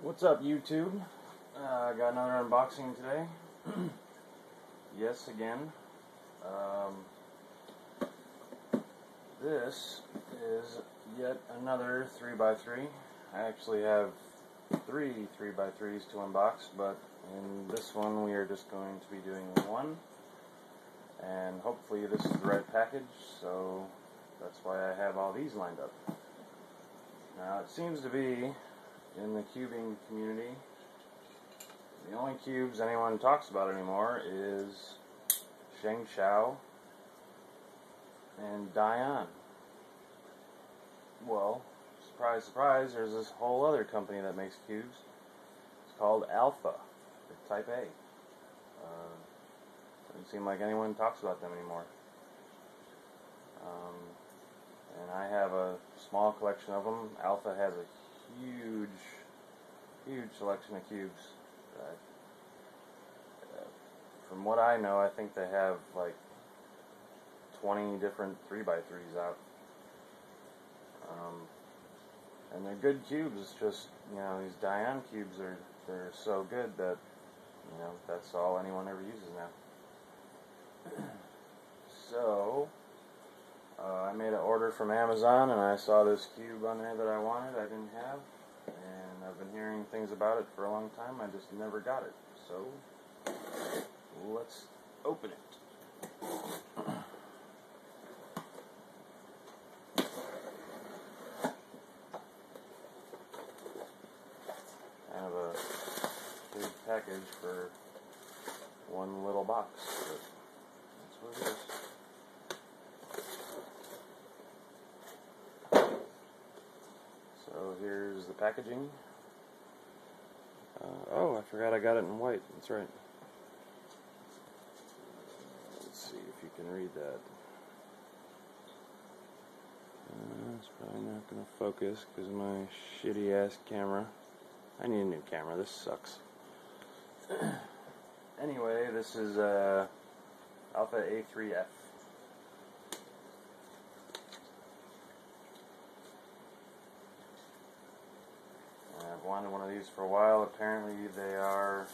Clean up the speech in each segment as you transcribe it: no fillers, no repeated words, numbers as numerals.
What's up, YouTube? I got another unboxing today. Yes, again. This is yet another 3x3. I actually have three 3x3s to unbox, but in this one we are just going to be doing one. And hopefully this is the right package, so that's why I have all these lined up. Now it seems to be, in the cubing community, the only cubes anyone talks about anymore is Sheng Shao and Dayan. Well, surprise, surprise, there's this whole other company that makes cubes. It's called Alpha, or Type A. Doesn't seem like anyone talks about them anymore. And I have a small collection of them. Alpha has a huge selection of cubes. From what I know, I think they have like 20 different 3x3s out. And they're good cubes. It's just, these Dayan cubes they're so good that, that's all anyone ever uses now. So, I made an order from Amazon, and I saw this cube on there that I wanted, I didn't have, and I've been hearing things about it for a long time, I just never got it. So, let's open it. Kind of a big package for one little box, but that's what it is. So here's the packaging. Oh, I forgot I got it in white. That's right. Let's see if you can read that. It's probably not going to focus because of my shitty ass camera. I need a new camera. This sucks. Anyway, this is Alpha A-IIIF. I've wanted one of these for a while. Apparently they are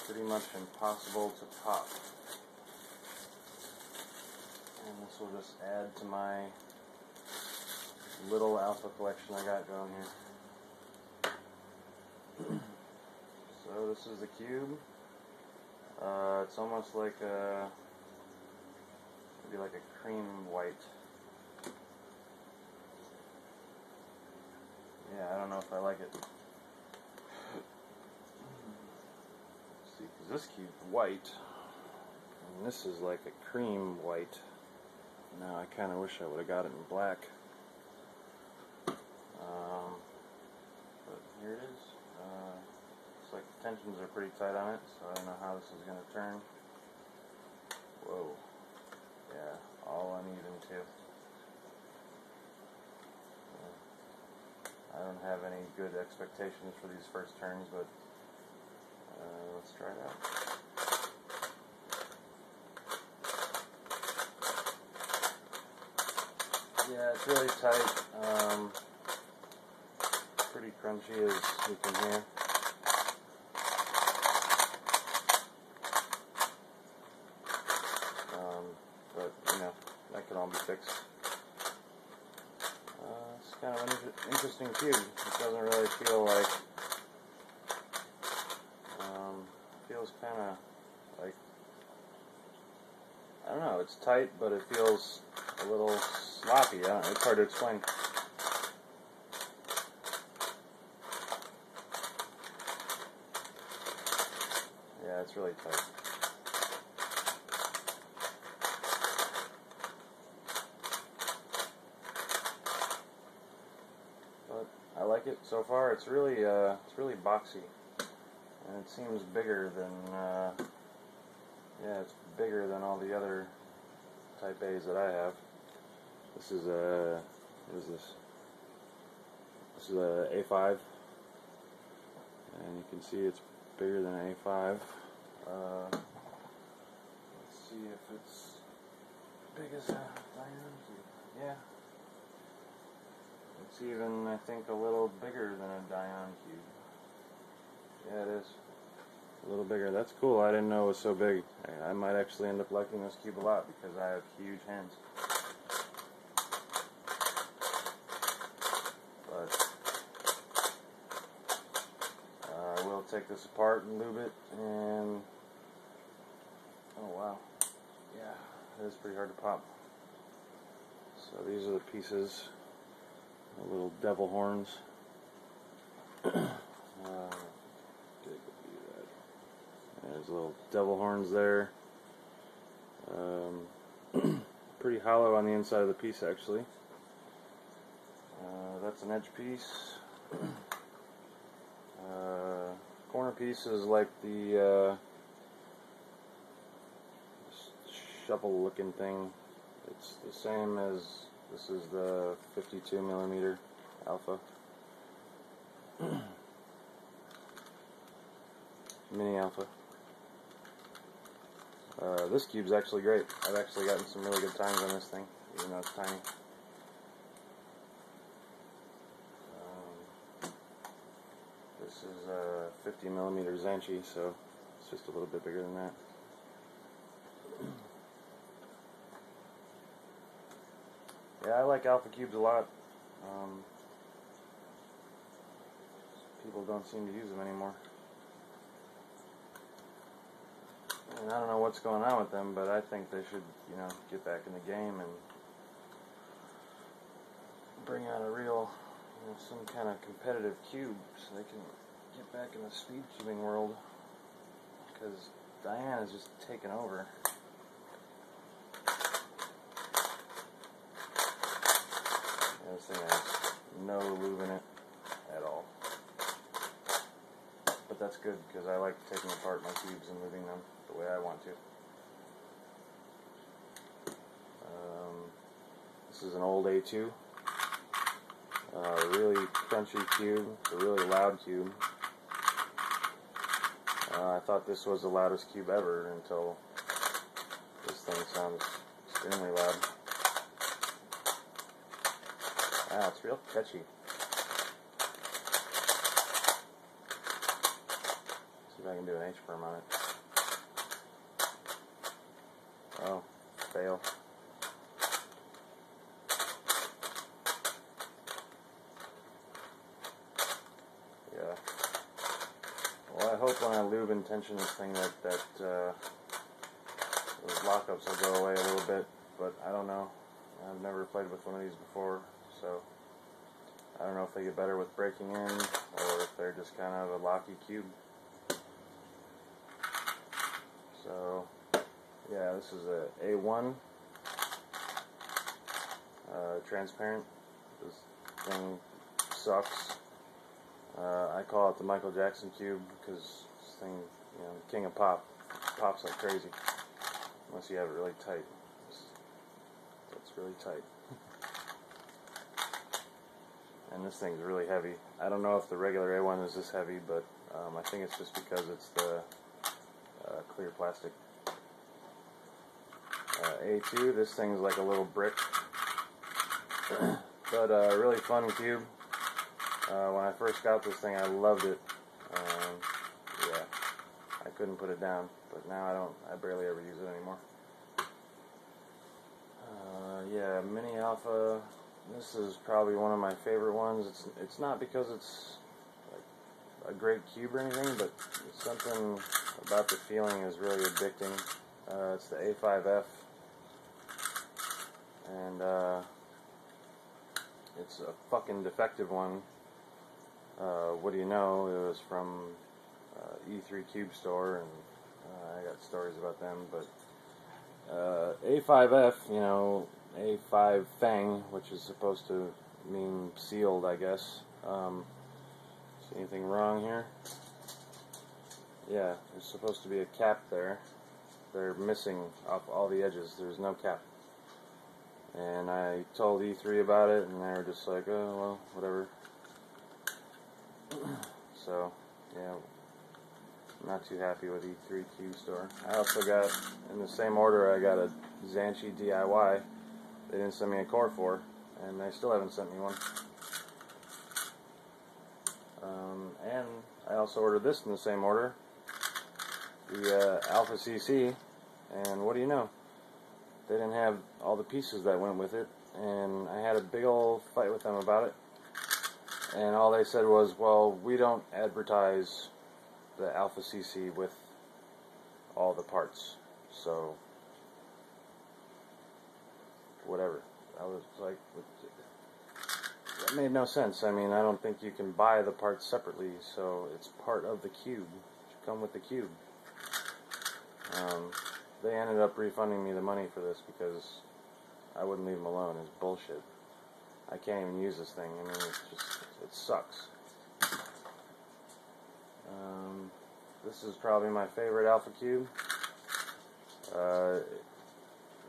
pretty much impossible to pop. And this will just add to my little Alpha collection I got going here. So this is the cube. It's almost like maybe like a cream white. Yeah, I don't know if I like it. Let's see, because this cube's white, and this is like a cream white. Now I kind of wish I would have got it in black. But here it is. Looks like the tensions are pretty tight on it, so I don't know how this is going to turn. Whoa. Yeah, all uneven too. I don't have any good expectations for these first turns, but let's try it out. Yeah, it's really tight. Pretty crunchy, as you can hear. But, that can all be fixed. It's kind of an interesting cube. It doesn't really feel like, feels kind of like, I don't know, it's tight, but it feels a little sloppy. I don't know, it's hard to explain. Yeah, it's really tight. But I like it so far. It's really boxy, and it seems bigger than yeah, it's bigger than all the other Type A's that I have. This is what is this? This is a A5, and you can see it's bigger than an A5. Let's see if it's big as a Dayan. Yeah. It's even, I think, a little bigger than a Dayan cube. Yeah, it is. A little bigger. That's cool. I didn't know it was so big. I might actually end up liking this cube a lot because I have huge hands. But I will take this apart and lube it, and oh wow, yeah, it is pretty hard to pop. So these are the pieces, the little devil horns. There's little devil horns there. Pretty hollow on the inside of the piece, actually. That's an edge piece. Corner piece is like the shovel looking thing. It's the same as, this is the 52mm alpha. Mini alpha. This cube's actually great. I've actually gotten some really good times on this thing, even though it's tiny. This is a 50mm Zanchi, so it's just a little bit bigger than that. Yeah, I like alpha cubes a lot. People don't seem to use them anymore. And I don't know what's going on with them, but I think they should, you know, get back in the game and bring out a real, you know, some kind of competitive cube so they can get back in the speed cubing world. Because Dayan is just taking over. And this thing has no lube in it at all. But that's good, because I like taking apart my cubes and moving them the way I want to. This is an old A2. Really crunchy cube. It's a really loud cube. I thought this was the loudest cube ever until this thing sounds extremely loud. Wow, it's real catchy. See if I can do an H-perm on it. Oh, fail. Yeah. Well, I hope when I lube and tension this thing that those lockups will go away a little bit, but I don't know. I've never played with one of these before, so I don't know if they get better with breaking in or if they're just kind of a locky cube. So, yeah, this is a A1 transparent. This thing sucks. I call it the Michael Jackson cube because this thing, you know, the king of pop, pops like crazy. Unless you have it really tight. So it's really tight. And this thing's really heavy. I don't know if the regular A1 is this heavy, but I think it's just because it's the clear plastic. A2, this thing's like a little brick. But really fun cube. When I first got this thing, I loved it. Yeah, I couldn't put it down, but now I barely ever use it anymore. Yeah, Mini Alpha. This is probably one of my favorite ones. It's not because it's like a great cube or anything, but something about the feeling is really addicting. It's the A-IIIF, and it's a fucking defective one. What do you know? It was from E3 Cube Store, and I got stories about them. But A-IIIF, you know, A5 Fang, which is supposed to mean sealed, I guess. See anything wrong here? Yeah, there's supposed to be a cap there. They're missing off all the edges. There's no cap. And I told E3 about it, and they were just like, oh, well, whatever. So, yeah, I'm not too happy with E3 Cube Store. I also got, in the same order, I got a Zanchi DIY. They didn't send me a core for, and they still haven't sent me one. And I also ordered this in the same order, the Alpha CC, and what do you know? They didn't have all the pieces that went with it, and I had a big old fight with them about it, and all they said was, well, we don't advertise the Alpha CC with all the parts, so whatever. I was like, that made no sense. I mean, I don't think you can buy the parts separately, so it's part of the cube. It should come with the cube. They ended up refunding me the money for this because I wouldn't leave them alone. It's bullshit. I can't even use this thing. I mean, it sucks. This is probably my favorite Alpha Cube.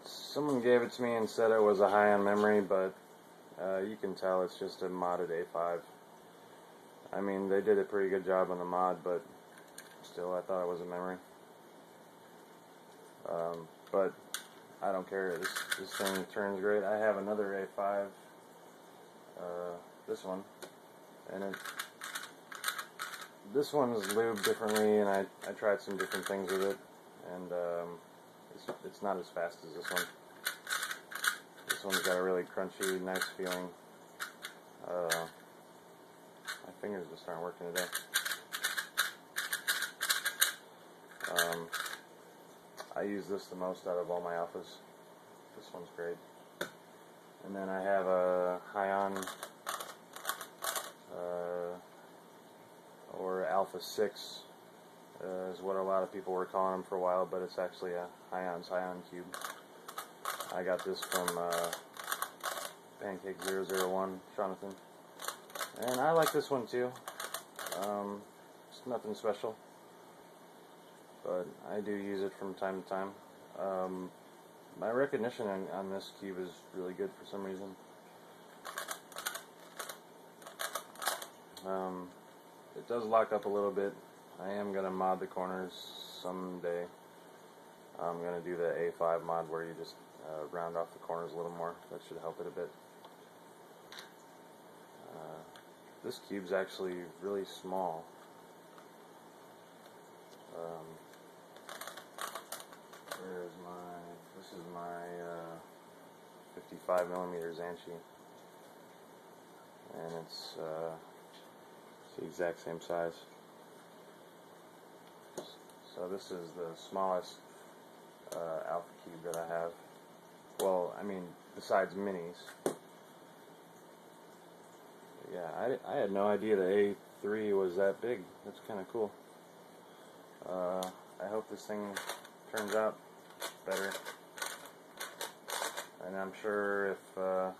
Someone gave it to me and said it was a high on memory, but you can tell it's just a modded A5. I mean, they did a pretty good job on the mod, but still, I thought it was a memory. But I don't care. This thing turns great. I have another A5, this one, and this one's lubed differently, and I tried some different things with it, and it's not as fast as this one. This one's got a really crunchy, nice feeling. My fingers just aren't working today. I use this the most out of all my Alphas. This one's great. And then I have a High-On or Alpha 6 is what a lot of people were calling them for a while, but it's actually a High-On's High-On cube. I got this from Pancake 001, Jonathan. And I like this one too. It's nothing special, but I do use it from time to time. My recognition on this cube is really good for some reason. It does lock up a little bit. I am going to mod the corners someday. I'm going to do the A5 mod where you just round off the corners a little more. That should help it a bit. This cube's actually really small. This is my 55mm Zanchi, and it's the exact same size. So this is the smallest Alpha Cube that I have. Well, I mean, besides minis. Yeah, I had no idea the A3 was that big. That's kind of cool. I hope this thing turns out better. And I'm sure if you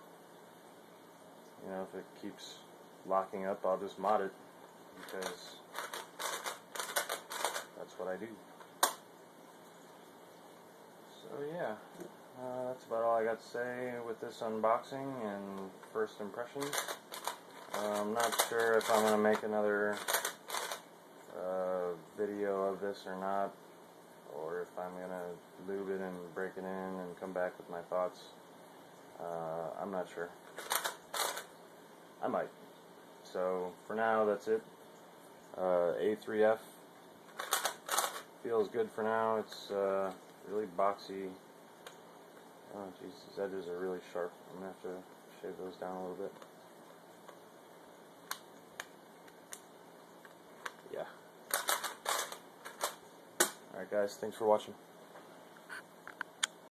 know, if it keeps locking up, I'll just mod it, because that's what I do. So yeah, that's about all I got to say with this unboxing and first impressions. I'm not sure if I'm going to make another video of this or not, or if I'm going to lube it and break it in and come back with my thoughts. I'm not sure. I might. So for now, that's it. A-IIIF feels good for now. It's really boxy. Oh jeez, these edges are really sharp. I'm going to have to shave those down a little bit. Yeah. Alright guys, thanks for watching.